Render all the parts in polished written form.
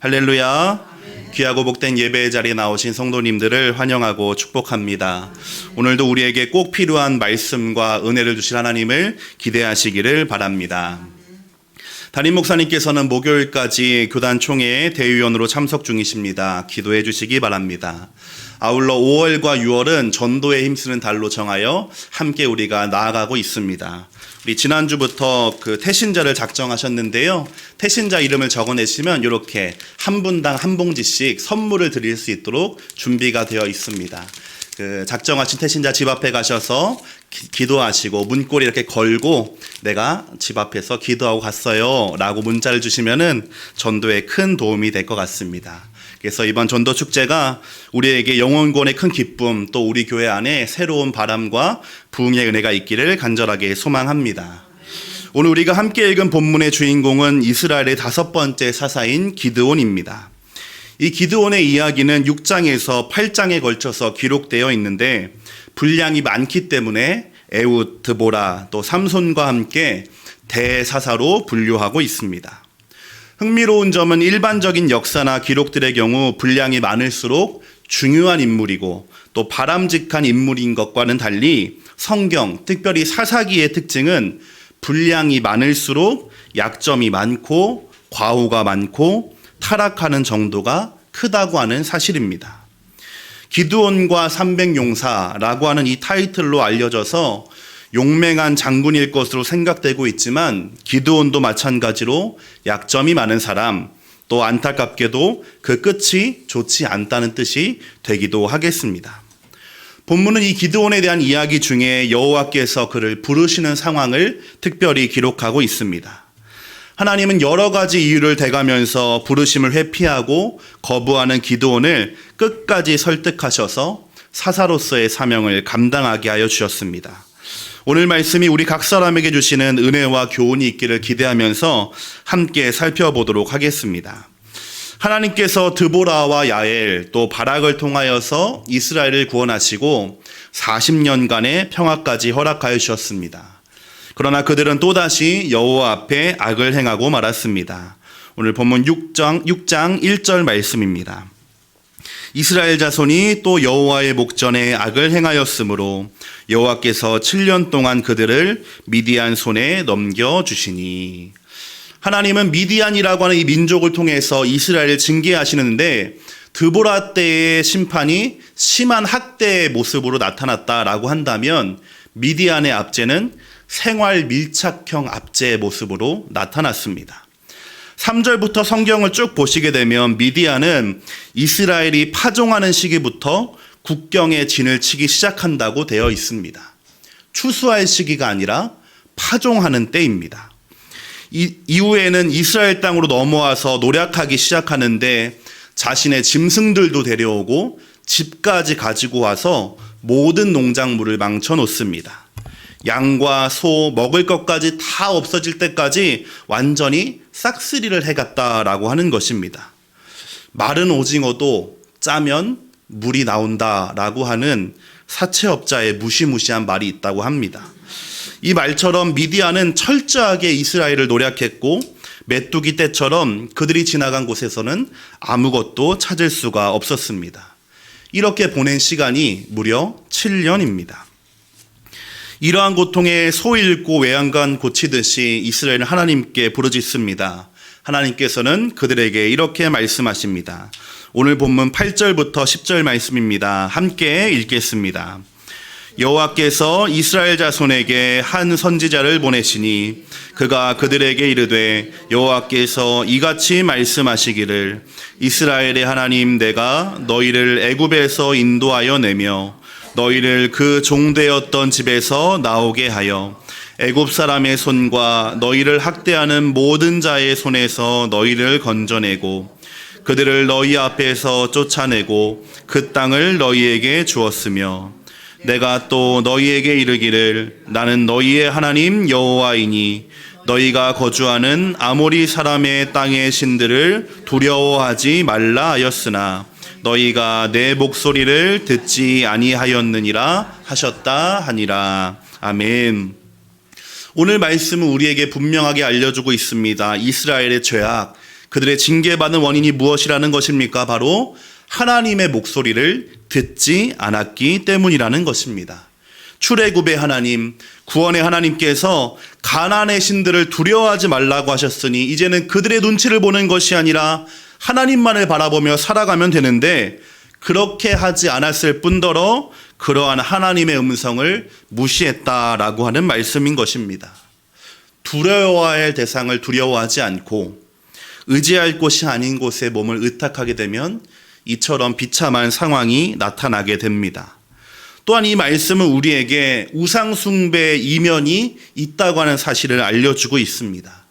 할렐루야. 귀하고 복된 예배의 자리에 나오신 성도님들을 환영하고 축복합니다. 오늘도 우리에게 꼭 필요한 말씀과 은혜를 주실 하나님을 기대하시기를 바랍니다. 담임 목사님께서는 목요일까지 교단 총회의 대위원으로 참석 중이십니다. 기도해 주시기 바랍니다. 아울러 5월과 6월은 전도에 힘쓰는 달로 정하여 함께 우리가 나아가고 있습니다. 우리 지난주부터 그 태신자를 작정하셨는데요. 태신자 이름을 적어내시면 이렇게 한 분당 한 봉지씩 선물을 드릴 수 있도록 준비가 되어 있습니다. 그 작정하신 태신자 집 앞에 가셔서 기도하시고 문고리 이렇게 걸고 내가 집 앞에서 기도하고 갔어요 라고 문자를 주시면은 전도에 큰 도움이 될 것 같습니다. 그래서 이번 전도 축제가 우리에게 영혼권의 큰 기쁨, 또 우리 교회 안에 새로운 바람과 부흥의 은혜가 있기를 간절하게 소망합니다. 오늘 우리가 함께 읽은 본문의 주인공은 이스라엘의 5번째 사사인 기드온입니다. 이 기드온의 이야기는 6장에서 8장에 걸쳐서 기록되어 있는데 분량이 많기 때문에 에훗, 드보라, 또 삼손과 함께 대사사로 분류하고 있습니다. 흥미로운 점은 일반적인 역사나 기록들의 경우 분량이 많을수록 중요한 인물이고 또 바람직한 인물인 것과는 달리 성경, 특별히 사사기의 특징은 분량이 많을수록 약점이 많고 과오가 많고 타락하는 정도가 크다고 하는 사실입니다. 기드온과 300용사라고 하는 이 타이틀로 알려져서 용맹한 장군일 것으로 생각되고 있지만 기드온도 마찬가지로 약점이 많은 사람, 또 안타깝게도 그 끝이 좋지 않다는 뜻이 되기도 하겠습니다. 본문은 이 기드온에 대한 이야기 중에 여호와께서 그를 부르시는 상황을 특별히 기록하고 있습니다. 하나님은 여러 가지 이유를 대가면서 부르심을 회피하고 거부하는 기드온을 끝까지 설득하셔서 사사로서의 사명을 감당하게 하여 주셨습니다. 오늘 말씀이 우리 각 사람에게 주시는 은혜와 교훈이 있기를 기대하면서 함께 살펴보도록 하겠습니다. 하나님께서 드보라와 야엘 또 바락을 통하여서 이스라엘을 구원하시고 40년간의 평화까지 허락하여 주셨습니다. 그러나 그들은 또다시 여호와 앞에 악을 행하고 말았습니다. 오늘 본문 6장 1절 말씀입니다. 이스라엘 자손이 또 여호와의 목전에 악을 행하였으므로 여호와께서 7년 동안 그들을 미디안 손에 넘겨주시니. 하나님은 미디안이라고 하는 이 민족을 통해서 이스라엘을 징계하시는데 드보라 때의 심판이 심한 학대의 모습으로 나타났다라고 한다면 미디안의 압제는 생활 밀착형 압제의 모습으로 나타났습니다. 3절부터 성경을 쭉 보시게 되면 미디안은 이스라엘이 파종하는 시기부터 국경에 진을 치기 시작한다고 되어 있습니다. 추수할 시기가 아니라 파종하는 때입니다. 이후에는 이스라엘 땅으로 넘어와서 노략하기 시작하는데 자신의 짐승들도 데려오고 집까지 가지고 와서 모든 농작물을 망쳐 놓습니다. 양과 소, 먹을 것까지 다 없어질 때까지 완전히 싹쓸이를 해갔다라고 하는 것입니다. 마른 오징어도 짜면 물이 나온다라고 하는 사채업자의 무시무시한 말이 있다고 합니다. 이 말처럼 미디안은 철저하게 이스라엘을 노략했고 메뚜기 떼처럼 그들이 지나간 곳에서는 아무것도 찾을 수가 없었습니다. 이렇게 보낸 시간이 무려 7년입니다. 이러한 고통에 소 잃고 외양간 고치듯이 이스라엘은 하나님께 부르짖습니다. 하나님께서는 그들에게 이렇게 말씀하십니다. 오늘 본문 8절부터 10절 말씀입니다. 함께 읽겠습니다. 여호와께서 이스라엘 자손에게 한 선지자를 보내시니 그가 그들에게 이르되 여호와께서 이같이 말씀하시기를 이스라엘의 하나님 내가 너희를 애굽에서 인도하여 내며 너희를 그 종되었던 집에서 나오게 하여 애굽 사람의 손과 너희를 학대하는 모든 자의 손에서 너희를 건져내고 그들을 너희 앞에서 쫓아내고 그 땅을 너희에게 주었으며 내가 또 너희에게 이르기를 나는 너희의 하나님 여호와이니 너희가 거주하는 아모리 사람의 땅의 신들을 두려워하지 말라 하였으나 너희가 내 목소리를 듣지 아니하였느니라 하셨다 하니라. 아멘. 오늘 말씀은 우리에게 분명하게 알려주고 있습니다. 이스라엘의 죄악, 그들의 징계받는 원인이 무엇이라는 것입니까? 바로 하나님의 목소리를 듣지 않았기 때문이라는 것입니다. 출애굽의 하나님, 구원의 하나님께서 가나안의 신들을 두려워하지 말라고 하셨으니 이제는 그들의 눈치를 보는 것이 아니라 하나님만을 바라보며 살아가면 되는데, 그렇게 하지 않았을 뿐더러 그러한 하나님의 음성을 무시했다라고 하는 말씀인 것입니다. 두려워해야 할 대상을 두려워하지 않고 의지할 곳이 아닌 곳에 몸을 의탁하게 되면 이처럼 비참한 상황이 나타나게 됩니다. 또한 이 말씀은 우리에게 우상숭배의 이면이 있다고 하는 사실을 알려주고 있습니다.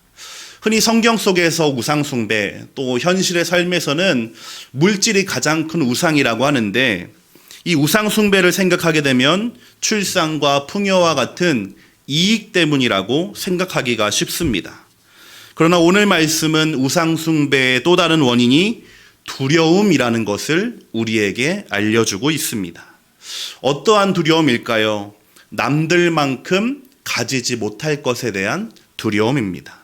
흔히 성경 속에서 우상숭배, 또 현실의 삶에서는 물질이 가장 큰 우상이라고 하는데, 이 우상숭배를 생각하게 되면 출산과 풍요와 같은 이익 때문이라고 생각하기가 쉽습니다. 그러나 오늘 말씀은 우상숭배의 또 다른 원인이 두려움이라는 것을 우리에게 알려주고 있습니다. 어떠한 두려움일까요? 남들만큼 가지지 못할 것에 대한 두려움입니다.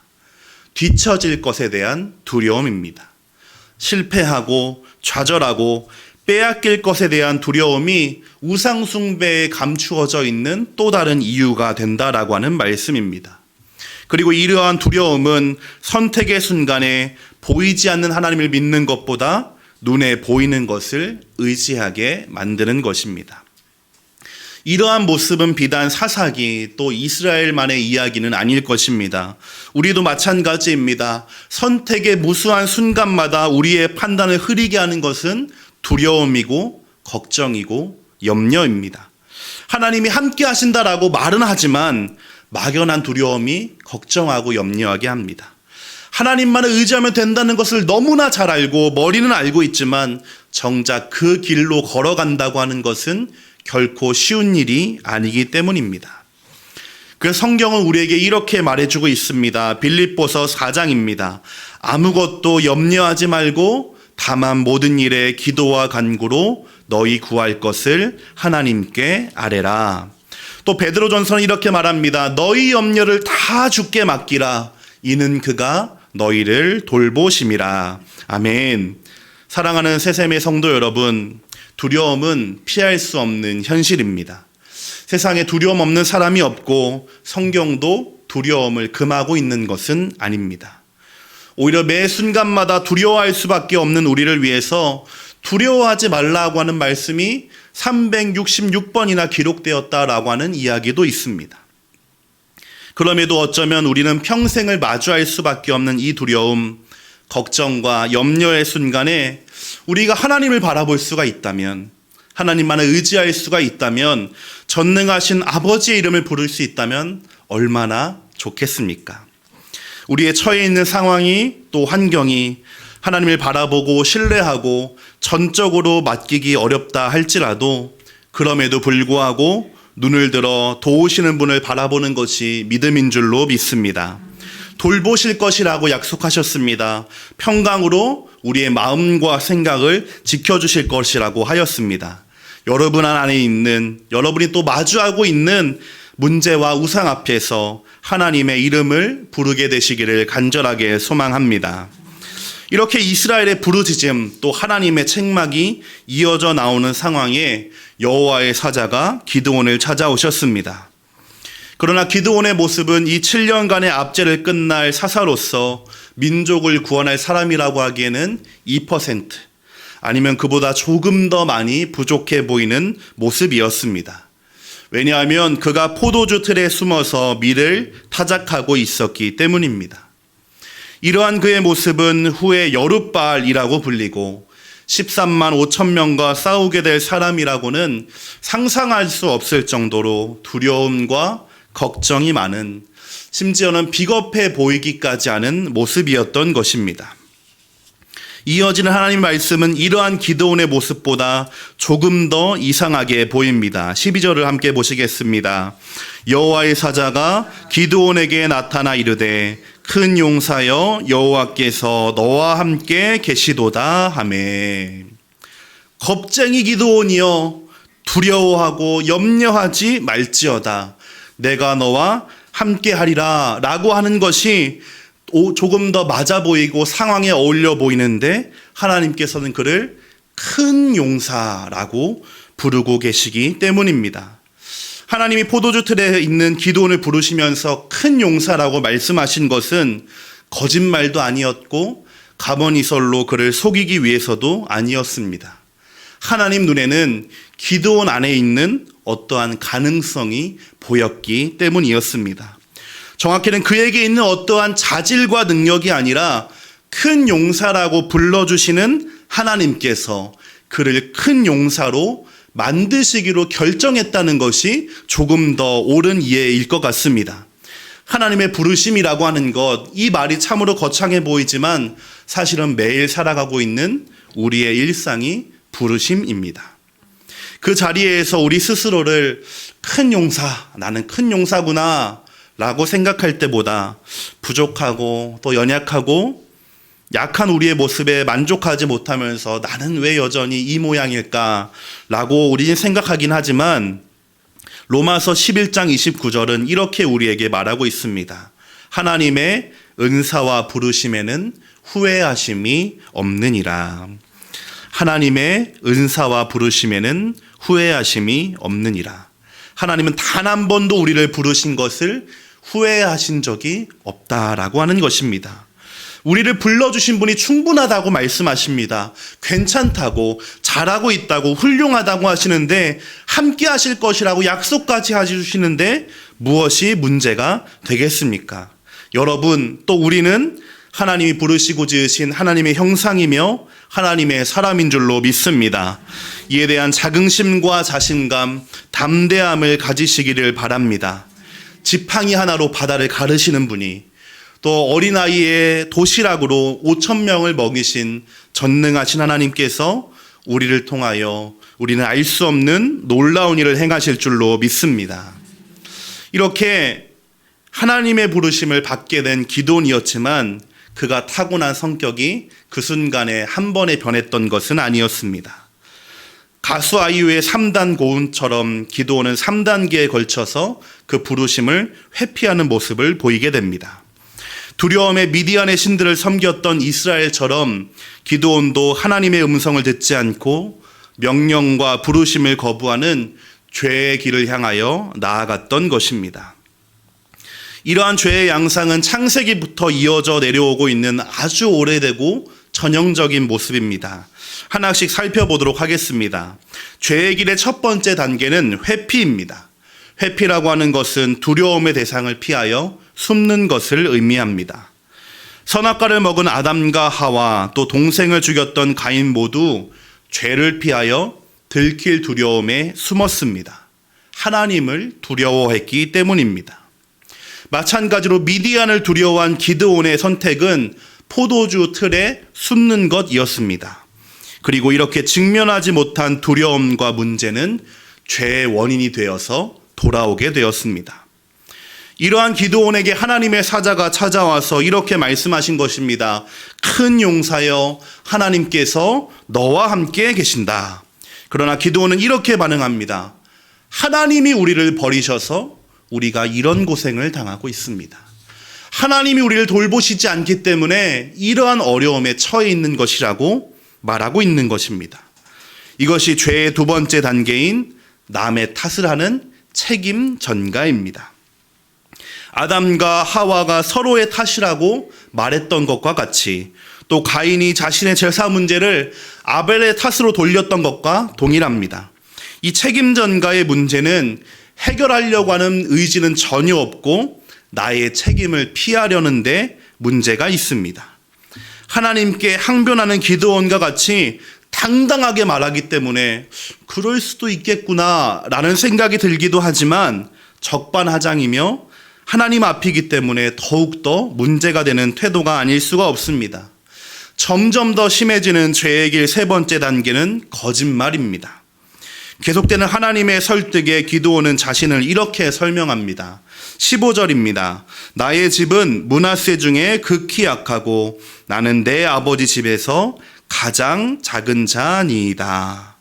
뒤처질 것에 대한 두려움입니다. 실패하고 좌절하고 빼앗길 것에 대한 두려움이 우상숭배에 감추어져 있는 또 다른 이유가 된다라고 하는 말씀입니다. 그리고 이러한 두려움은 선택의 순간에 보이지 않는 하나님을 믿는 것보다 눈에 보이는 것을 의지하게 만드는 것입니다. 이러한 모습은 비단 사사기 또 이스라엘만의 이야기는 아닐 것입니다. 우리도 마찬가지입니다. 선택의 무수한 순간마다 우리의 판단을 흐리게 하는 것은 두려움이고 걱정이고 염려입니다. 하나님이 함께 하신다라고 말은 하지만 막연한 두려움이 걱정하고 염려하게 합니다. 하나님만을 의지하면 된다는 것을 너무나 잘 알고 머리는 알고 있지만 정작 그 길로 걸어간다고 하는 것은 결코 쉬운 일이 아니기 때문입니다. 그래서 성경은 우리에게 이렇게 말해주고 있습니다. 빌립보서 4장입니다. 아무것도 염려하지 말고 다만 모든 일에 기도와 간구로 너희 구할 것을 하나님께 아뢰라. 또 베드로전서는 이렇게 말합니다. 너희 염려를 다 주께 맡기라. 이는 그가 너희를 돌보심이라. 아멘. 사랑하는 새샘의 성도 여러분, 두려움은 피할 수 없는 현실입니다. 세상에 두려움 없는 사람이 없고 성경도 두려움을 금하고 있는 것은 아닙니다. 오히려 매 순간마다 두려워할 수밖에 없는 우리를 위해서 두려워하지 말라고 하는 말씀이 366번이나 기록되었다라고 하는 이야기도 있습니다. 그럼에도 어쩌면 우리는 평생을 마주할 수밖에 없는 이 두려움, 걱정과 염려의 순간에 우리가 하나님을 바라볼 수가 있다면, 하나님만을 의지할 수가 있다면, 전능하신 아버지의 이름을 부를 수 있다면 얼마나 좋겠습니까? 우리의 처해 있는 상황이 또 환경이 하나님을 바라보고 신뢰하고 전적으로 맡기기 어렵다 할지라도 그럼에도 불구하고 눈을 들어 도우시는 분을 바라보는 것이 믿음인 줄로 믿습니다. 돌보실 것이라고 약속하셨습니다. 평강으로 우리의 마음과 생각을 지켜주실 것이라고 하였습니다. 여러분 안에 있는, 여러분이 또 마주하고 있는 문제와 우상 앞에서 하나님의 이름을 부르게 되시기를 간절하게 소망합니다. 이렇게 이스라엘의 부르짖음 또 하나님의 책망이 이어져 나오는 상황에 여호와의 사자가 기드온을 찾아오셨습니다. 그러나 기드온의 모습은 이 7년간의 압제를 끝날 사사로서 민족을 구원할 사람이라고 하기에는 2% 아니면 그보다 조금 더 많이 부족해 보이는 모습이었습니다. 왜냐하면 그가 포도주 틀에 숨어서 밀을 타작하고 있었기 때문입니다. 이러한 그의 모습은 후에 여룻바알이라고 불리고 13만 5천 명과 싸우게 될 사람이라고는 상상할 수 없을 정도로 두려움과 걱정이 많은, 심지어는 비겁해 보이기까지 하는 모습이었던 것입니다. 이어지는 하나님 말씀은 이러한 기드온의 모습보다 조금 더 이상하게 보입니다. 12절을 함께 보시겠습니다. 여호와의 사자가 기드온에게 나타나 이르되 큰 용사여 여호와께서 너와 함께 계시도다 하매. 겁쟁이 기드온이여 두려워하고 염려하지 말지어다. 내가 너와 함께 하리라 라고 하는 것이 조금 더 맞아 보이고 상황에 어울려 보이는데 하나님께서는 그를 큰 용사라고 부르고 계시기 때문입니다. 하나님이 포도주 틀에 있는 기드온을 부르시면서 큰 용사라고 말씀하신 것은 거짓말도 아니었고 가버니설로 그를 속이기 위해서도 아니었습니다. 하나님 눈에는 기드온 안에 있는 어떠한 가능성이 보였기 때문이었습니다. 정확히는 그에게 있는 어떠한 자질과 능력이 아니라 큰 용사라고 불러주시는 하나님께서 그를 큰 용사로 만드시기로 결정했다는 것이 조금 더 옳은 이해일 것 같습니다. 하나님의 부르심이라고 하는 것, 이 말이 참으로 거창해 보이지만 사실은 매일 살아가고 있는 우리의 일상이 부르심입니다. 그 자리에서 우리 스스로를 큰 용사, 나는 큰 용사구나 라고 생각할 때보다 부족하고 또 연약하고 약한 우리의 모습에 만족하지 못하면서 나는 왜 여전히 이 모양일까 라고 우리는 생각하긴 하지만 로마서 11장 29절은 이렇게 우리에게 말하고 있습니다. 하나님의 은사와 부르심에는 후회하심이 없느니라. 하나님의 은사와 부르심에는 후회하심이 없느니라. 하나님은 단 한 번도 우리를 부르신 것을 후회하신 적이 없다라고 하는 것입니다. 우리를 불러주신 분이 충분하다고 말씀하십니다. 괜찮다고, 잘하고 있다고, 훌륭하다고 하시는데 함께 하실 것이라고 약속까지 해주시는데 무엇이 문제가 되겠습니까? 여러분, 또 우리는 하나님이 부르시고 지으신 하나님의 형상이며 하나님의 사람인 줄로 믿습니다. 이에 대한 자긍심과 자신감, 담대함을 가지시기를 바랍니다. 지팡이 하나로 바다를 가르시는 분이 또 어린아이의 도시락으로 5,000명을 먹이신 전능하신 하나님께서 우리를 통하여 우리는 알 수 없는 놀라운 일을 행하실 줄로 믿습니다. 이렇게 하나님의 부르심을 받게 된 기드온이었지만 그가 타고난 성격이 그 순간에 한 번에 변했던 것은 아니었습니다. 가수 아이유의 3단 고음처럼 기드온은 3단계에 걸쳐서 그 부르심을 회피하는 모습을 보이게 됩니다. 두려움에 미디안의 신들을 섬겼던 이스라엘처럼 기드온도 하나님의 음성을 듣지 않고 명령과 부르심을 거부하는 죄의 길을 향하여 나아갔던 것입니다. 이러한 죄의 양상은 창세기부터 이어져 내려오고 있는 아주 오래되고 전형적인 모습입니다. 하나씩 살펴보도록 하겠습니다. 죄의 길의 첫 번째 단계는 회피입니다. 회피라고 하는 것은 두려움의 대상을 피하여 숨는 것을 의미합니다. 선악과를 먹은 아담과 하와 또 동생을 죽였던 가인 모두 죄를 피하여 들킬 두려움에 숨었습니다. 하나님을 두려워했기 때문입니다. 마찬가지로 미디안을 두려워한 기드온의 선택은 포도주 틀에 숨는 것이었습니다. 그리고 이렇게 직면하지 못한 두려움과 문제는 죄의 원인이 되어서 돌아오게 되었습니다. 이러한 기드온에게 하나님의 사자가 찾아와서 이렇게 말씀하신 것입니다. 큰 용사여, 하나님께서 너와 함께 계신다. 그러나 기드온은 이렇게 반응합니다. 하나님이 우리를 버리셔서 우리가 이런 고생을 당하고 있습니다. 하나님이 우리를 돌보시지 않기 때문에 이러한 어려움에 처해 있는 것이라고 말하고 있는 것입니다. 이것이 죄의 두 번째 단계인 남의 탓을 하는 책임 전가입니다. 아담과 하와가 서로의 탓이라고 말했던 것과 같이 또 가인이 자신의 제사 문제를 아벨의 탓으로 돌렸던 것과 동일합니다. 이 책임 전가의 문제는 해결하려고 하는 의지는 전혀 없고 나의 책임을 피하려는 데 문제가 있습니다. 하나님께 항변하는 기드온과 같이 당당하게 말하기 때문에 그럴 수도 있겠구나 라는 생각이 들기도 하지만 적반하장이며 하나님 앞이기 때문에 더욱더 문제가 되는 태도가 아닐 수가 없습니다. 점점 더 심해지는 죄의 길 세 번째 단계는 거짓말입니다. 계속되는 하나님의 설득에 기드온은 자신을 이렇게 설명합니다. 15절입니다. 나의 집은 므낫세 중에 극히 약하고 나는 내 아버지 집에서 가장 작은 자니이다.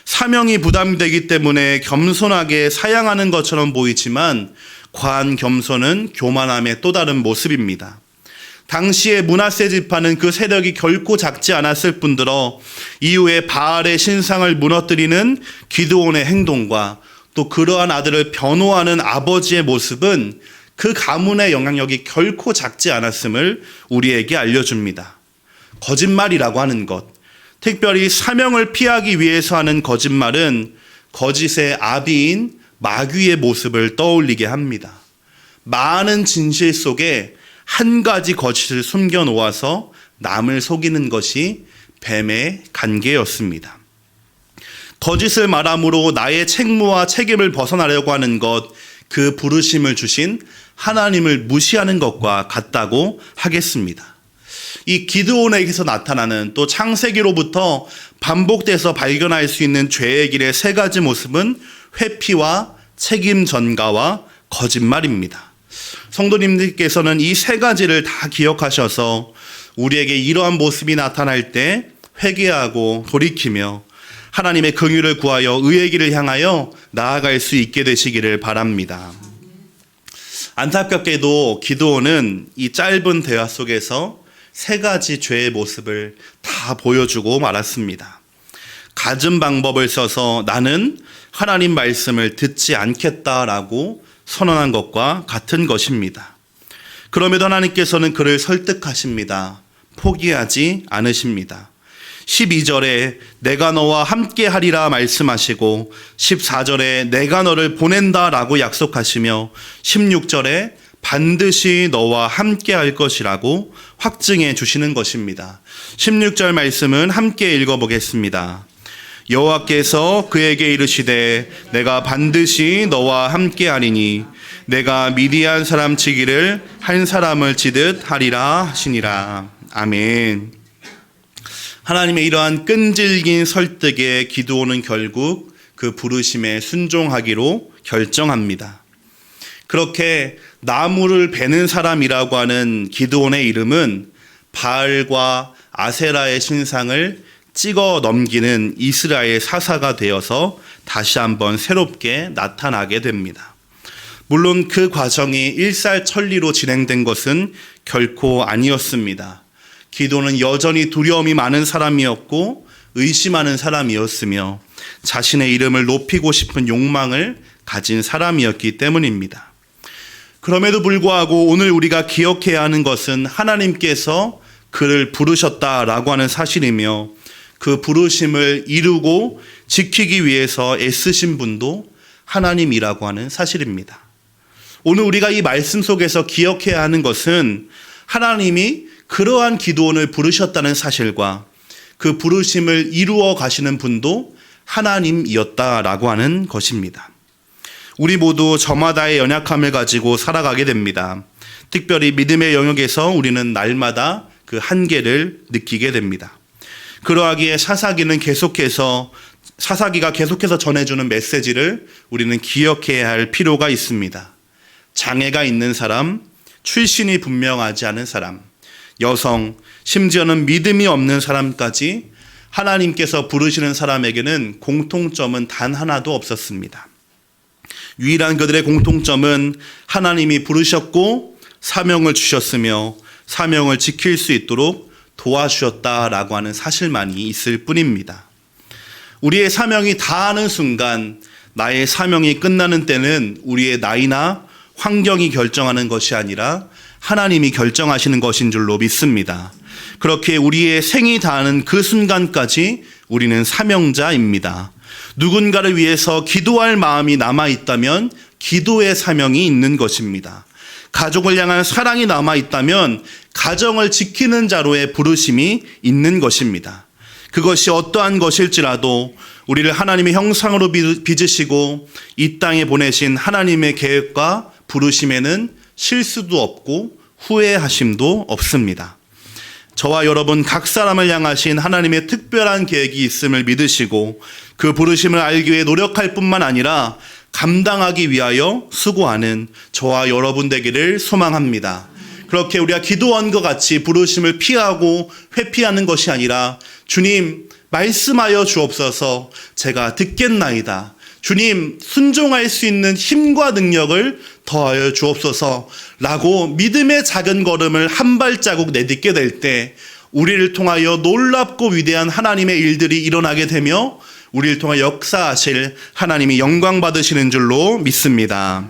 사명이 부담되기 때문에 겸손하게 사양하는 것처럼 보이지만 과한 겸손은 교만함의 또 다른 모습입니다. 당시에 므낫세 지파는 그 세력이 결코 작지 않았을 뿐더러 이후에 바알의 신상을 무너뜨리는 기드온의 행동과 또 그러한 아들을 변호하는 아버지의 모습은 그 가문의 영향력이 결코 작지 않았음을 우리에게 알려줍니다. 거짓말이라고 하는 것, 특별히 사명을 피하기 위해서 하는 거짓말은 거짓의 아비인 마귀의 모습을 떠올리게 합니다. 많은 진실 속에 한 가지 거짓을 숨겨 놓아서 남을 속이는 것이 뱀의 관계였습니다. 거짓을 말함으로 나의 책무와 책임을 벗어나려고 하는 것, 그 부르심을 주신 하나님을 무시하는 것과 같다고 하겠습니다. 이 기드온에게서 나타나는 또 창세기로부터 반복돼서 발견할 수 있는 죄의 길의 세 가지 모습은 회피와 책임 전가와 거짓말입니다. 성도님들께서는 이 세 가지를 다 기억하셔서 우리에게 이러한 모습이 나타날 때 회개하고 돌이키며 하나님의 긍휼을 구하여 의의 길을 향하여 나아갈 수 있게 되시기를 바랍니다. 안타깝게도 기드온은 이 짧은 대화 속에서 세 가지 죄의 모습을 다 보여주고 말았습니다. 갖은 방법을 써서 나는 하나님 말씀을 듣지 않겠다라고 선언한 것과 같은 것입니다. 그럼에도 하나님께서는 그를 설득하십니다. 포기하지 않으십니다. 12절에 내가 너와 함께 하리라 말씀하시고 14절에 내가 너를 보낸다라고 약속하시며 16절에 반드시 너와 함께 할 것이라고 확증해 주시는 것입니다. 16절 말씀은 함께 읽어보겠습니다. 여호와께서 그에게 이르시되 내가 반드시 너와 함께 하리니 내가 미디안 사람 치기를 한 사람을 치듯 하리라 하시니라. 아멘. 하나님의 이러한 끈질긴 설득에 기드온은 결국 그 부르심에 순종하기로 결정합니다. 그렇게 나무를 베는 사람이라고 하는 기드온의 이름은 바알과 아세라의 신상을 찍어 넘기는 이스라엘 사사가 되어서 다시 한번 새롭게 나타나게 됩니다. 물론 그 과정이 일살천리로 진행된 것은 결코 아니었습니다. 기드온은 여전히 두려움이 많은 사람이었고 의심하는 사람이었으며 자신의 이름을 높이고 싶은 욕망을 가진 사람이었기 때문입니다. 그럼에도 불구하고 오늘 우리가 기억해야 하는 것은 하나님께서 그를 부르셨다라고 하는 사실이며 그 부르심을 이루고 지키기 위해서 애쓰신 분도 하나님이라고 하는 사실입니다. 오늘 우리가 이 말씀 속에서 기억해야 하는 것은 하나님이 그러한 기드온을 부르셨다는 사실과 그 부르심을 이루어 가시는 분도 하나님이었다라고 하는 것입니다. 우리 모두 저마다의 연약함을 가지고 살아가게 됩니다. 특별히 믿음의 영역에서 우리는 날마다 그 한계를 느끼게 됩니다. 그러하기에 사사기가 계속해서 전해주는 메시지를 우리는 기억해야 할 필요가 있습니다. 장애가 있는 사람, 출신이 분명하지 않은 사람, 여성, 심지어는 믿음이 없는 사람까지 하나님께서 부르시는 사람에게는 공통점은 단 하나도 없었습니다. 유일한 그들의 공통점은 하나님이 부르셨고 사명을 주셨으며 사명을 지킬 수 있도록 도와주셨다라고 하는 사실만이 있을 뿐입니다. 우리의 사명이 다하는 순간 나의 사명이 끝나는 때는 우리의 나이나 환경이 결정하는 것이 아니라 하나님이 결정하시는 것인 줄로 믿습니다. 그렇게 우리의 생이 다하는 그 순간까지 우리는 사명자입니다. 누군가를 위해서 기도할 마음이 남아있다면 기도의 사명이 있는 것입니다. 가족을 향한 사랑이 남아있다면 가정을 지키는 자로의 부르심이 있는 것입니다. 그것이 어떠한 것일지라도 우리를 하나님의 형상으로 빚으시고 이 땅에 보내신 하나님의 계획과 부르심에는 실수도 없고 후회하심도 없습니다. 저와 여러분 각 사람을 향하신 하나님의 특별한 계획이 있음을 믿으시고 그 부르심을 알기 위해 노력할 뿐만 아니라 감당하기 위하여 수고하는 저와 여러분 되기를 소망합니다. 그렇게 우리가 기도한 것 같이 부르심을 피하고 회피하는 것이 아니라 주님 말씀하여 주옵소서, 제가 듣겠나이다. 주님, 순종할 수 있는 힘과 능력을 더하여 주옵소서라고 믿음의 작은 걸음을 한 발자국 내딛게 될 때 우리를 통하여 놀랍고 위대한 하나님의 일들이 일어나게 되며 우리를 통해 역사하실 하나님이 영광 받으시는 줄로 믿습니다.